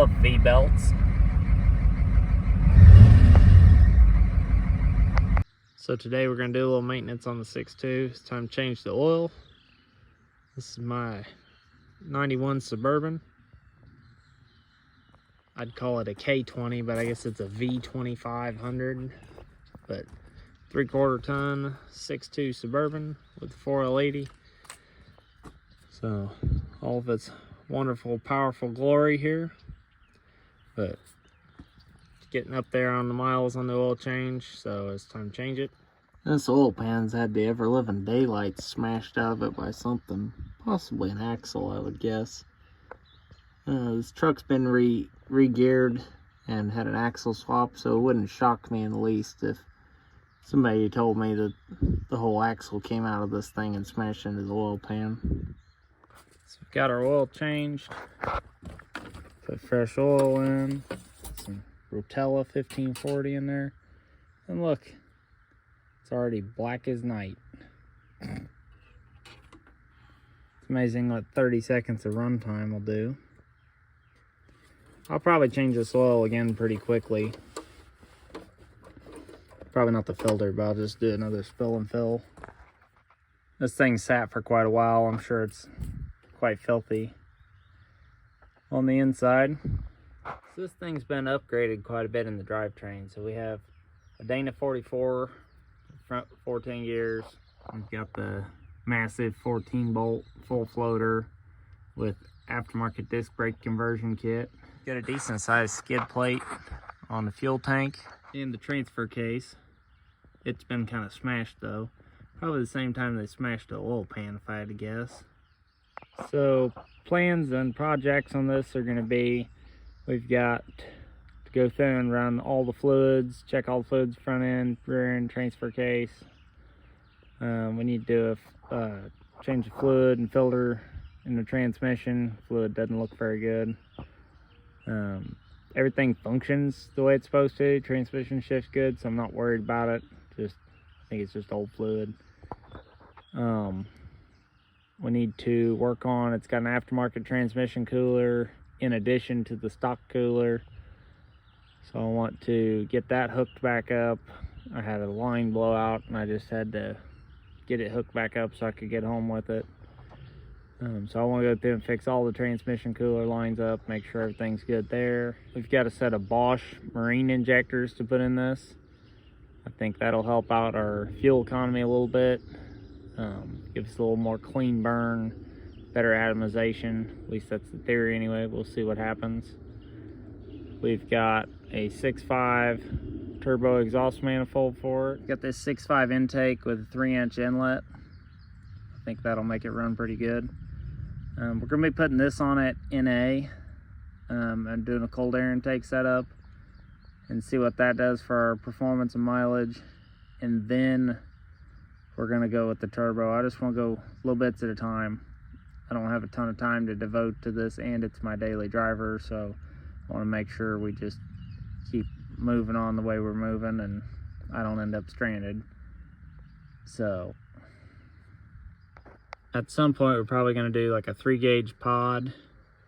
love V-belts. So today we're going to do a little maintenance on the 6.2. It's time to change the oil. This is my 91 Suburban. I'd call it a K20, but I guess it's a V2500. But 3/4 ton 6.2 Suburban with 4L80. So all of its wonderful, powerful glory here. But getting up there on the miles on the oil change, so it's time to change it. This oil pan's had the ever-living daylight smashed out of it by something, possibly an axle, I would guess. This truck's been re-geared and had an axle swap, so it wouldn't shock me in the least if somebody told me that the whole axle came out of this thing and smashed into the oil pan. So we've got our oil changed. Put fresh oil in, some Rotella 1540 in there, and look, it's already black as night. It's amazing what 30 seconds of runtime will do. I'll probably change this oil again pretty quickly. Probably not the filter, but I'll just do another spill and fill. This thing sat for quite a while. I'm sure it's quite filthy on the inside. So this thing's been upgraded quite a bit in the drivetrain. So we have a Dana 44, front 14 gears. We've got the massive 14 bolt full floater with aftermarket disc brake conversion kit. Got a decent sized skid plate on the fuel tank and the transfer case. It's been kind of smashed though. Probably the same time they smashed the oil pan, if I had to guess. So plans and projects on this are going to be, we've got to go through and run all the fluids, check all the fluids, front end, rear end, transfer case. We need to do change the fluid and filter in the transmission. Fluid doesn't look very good. Everything functions the way it's supposed to. Transmission shifts good, so I'm not worried about it. I think it's just old fluid. We need to work on, it's got an aftermarket transmission cooler in addition to the stock cooler. So I want to get that hooked back up. I had a line blowout and I just had to get it hooked back up so I could get home with it. So I want to go through and fix all the transmission cooler lines up, make sure everything's good there. We've got a set of Bosch marine injectors to put in this. I think that'll help out our fuel economy a little bit. Give us a little more clean burn, better atomization. At least that's the theory anyway. We'll see what happens. We've got a 6.5 turbo exhaust manifold for it. Got this 6.5 intake with a 3-inch inlet. I think that'll make it run pretty good. We're going to be putting this on at NA and doing a cold air intake setup and see what that does for our performance and mileage. And then we're going to go with the turbo. I just want to go little bits at a time. I don't have a ton of time to devote to this, and it's my daily driver, so I want to make sure we just keep moving on the way we're moving and I don't end up stranded. So at some point we're probably going to do like a 3-gauge pod,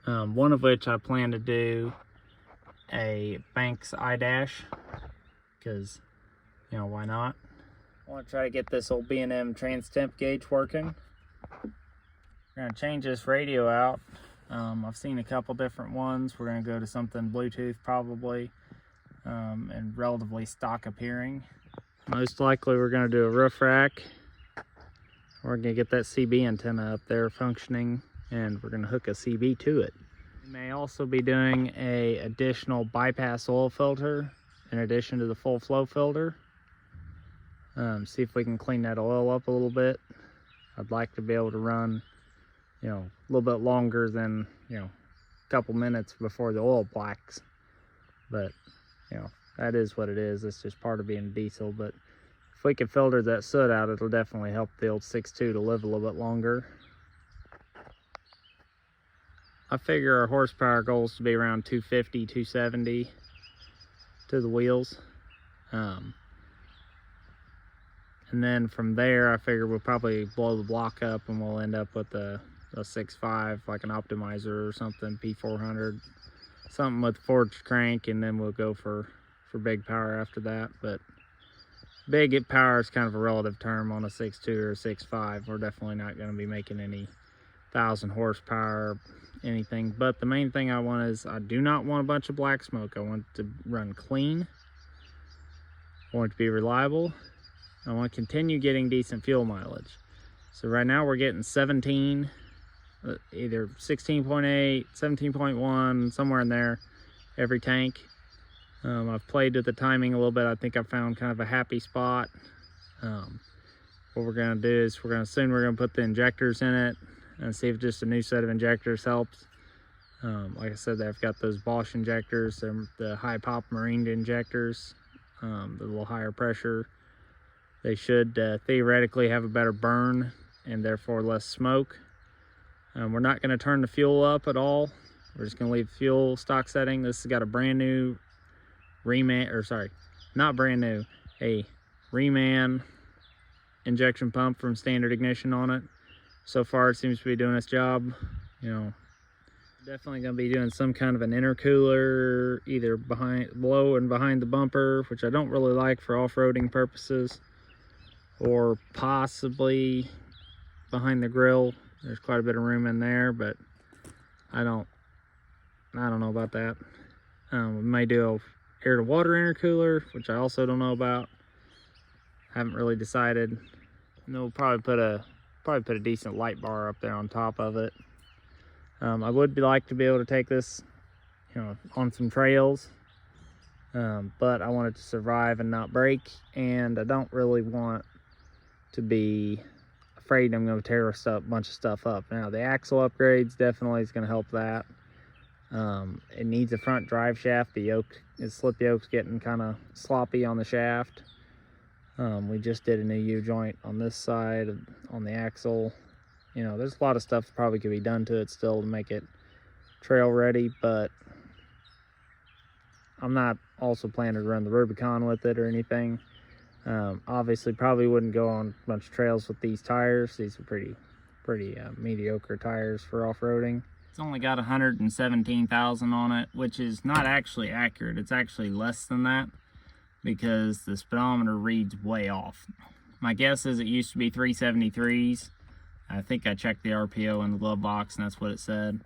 one of which I plan to do a Banks I-dash, because, you know, why not? I want to try to get this old B&M trans temp gauge working. We're going to change this radio out. I've seen a couple different ones. We're going to go to something Bluetooth probably, and relatively stock appearing. Most likely we're going to do a roof rack. We're going to get that CB antenna up there functioning, and we're going to hook a CB to it. We may also be doing a additional bypass oil filter in addition to the full flow filter. See if we can clean that oil up a little bit. I'd like to be able to run, you know, a little bit longer than, you know, a couple minutes before the oil blacks. But, you know, that is what it is. It's just part of being a diesel. But if we can filter that soot out, it'll definitely help the old 6.2 to live a little bit longer. I figure our horsepower goals to be around 250, 270 to the wheels. And then from there, I figure we'll probably blow the block up and we'll end up with a 6.5, like an optimizer or something, P400, something with forged crank, and then we'll go for big power after that. But big power is kind of a relative term on a 6.2 or a 6.5. We're definitely not going to be making any 1,000 horsepower anything. But the main thing I want is, I do not want a bunch of black smoke. I want it to run clean. I want it to be reliable. I want to continue getting decent fuel mileage. So right now we're getting 17, either 16.8, 17.1, somewhere in there, every tank. I've played with the timing a little bit. I think I found kind of a happy spot. What we're gonna do is we're gonna put the injectors in it and see if just a new set of injectors helps. Like I said, I've got those Bosch injectors. They're the high pop marine injectors, the little higher pressure. They should theoretically have a better burn and therefore less smoke. We're not gonna turn the fuel up at all. We're just gonna leave fuel stock setting. This has got a brand new Reman, or sorry, not brand new, a Reman injection pump from Standard Ignition on it. So far it seems to be doing its job. You know, definitely gonna be doing some kind of an intercooler either below and behind the bumper, which I don't really like for off-roading purposes, or possibly behind the grill. There's quite a bit of room in there, but I don't know about that. We may do a air to water intercooler, which I also don't know about. Haven't really decided. And then we'll probably put a decent light bar up there on top of it. I would like to be able to take this, you know, on some trails, but I want it to survive and not break, and I don't really want to be afraid I'm going to tear a bunch of stuff up. Now the axle upgrades definitely is going to help that. It needs a front drive shaft. The slip yoke's getting kind of sloppy on the shaft. We just did a new U-joint on this side on the axle. You know, there's a lot of stuff that probably could be done to it still to make it trail ready, but I'm not also planning to run the Rubicon with it or anything. Obviously probably wouldn't go on a bunch of trails with these tires. These are pretty mediocre tires for off-roading. It's only got 117,000 on it, which is not actually accurate. It's actually less than that because the speedometer reads way off. My guess is it used to be 373s. I think I checked the RPO in the glove box and that's what it said.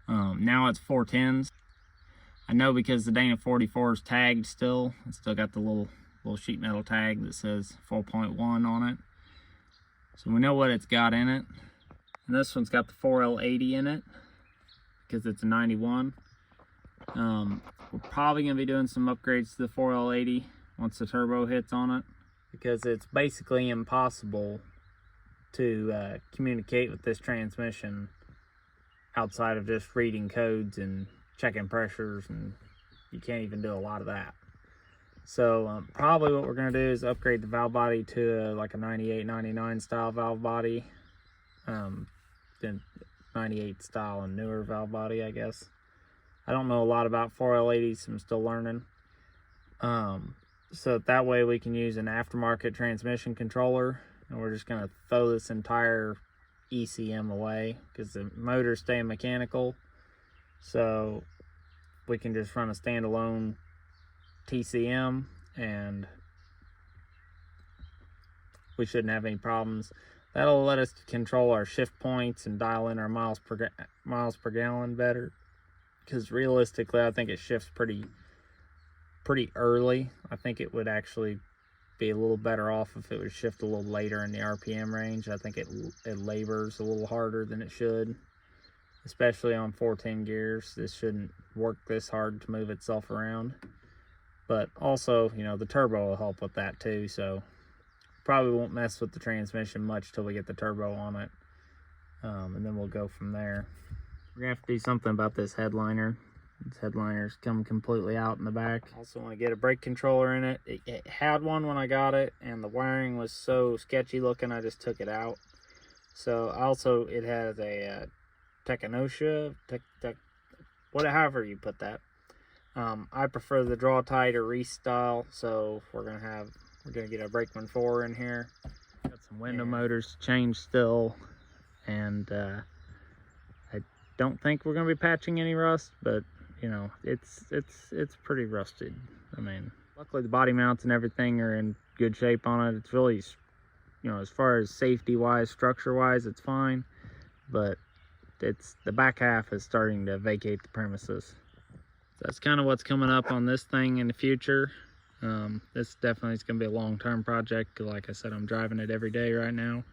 Now it's 410s. I know because the Dana 44 is tagged still. It's still got the little sheet metal tag that says 4.1 on it. So we know what it's got in it. And this one's got the 4L80 in it because it's a 91. We're probably going to be doing some upgrades to the 4L80 once the turbo hits on it, because it's basically impossible to communicate with this transmission outside of just reading codes and checking pressures, and you can't even do a lot of that. So probably what we're going to do is upgrade the valve body to like a 98, 99 style valve body. Then 98 style and newer valve body, I guess. I don't know a lot about 4L80s, I'm still learning. So that way we can use an aftermarket transmission controller, and we're just going to throw this entire ECM away because the motor's staying mechanical. So we can just run a standalone TCM and we shouldn't have any problems. That'll let us control our shift points and dial in our miles per gallon better, because realistically I think it shifts pretty early. I think it would actually be a little better off if it would shift a little later in the RPM range. I think it labors a little harder than it should, especially on 410 gears. This shouldn't work this hard to move itself around. But also, you know, the turbo will help with that too, so probably won't mess with the transmission much till we get the turbo on it. And then we'll go from there. We're gonna have to do something about this headliner. This headliner's come completely out in the back. Also want to get a brake controller in it. It had one when I got it, and the wiring was so sketchy looking I just took it out. So also it has a Technosha, however you put that. I prefer the draw tight or Reese style, so we're gonna get a Brakeman 4 in here. Got some window motors to change still, and I don't think we're gonna be patching any rust, but you know, it's pretty rusted. I mean, luckily the body mounts and everything are in good shape on it. It's really, you know, as far as safety wise, structure wise, it's fine, but it's the back half is starting to vacate the premises. So that's kind of what's coming up on this thing in the future. This definitely is going to be a long-term project. Like I said, I'm driving it every day right now.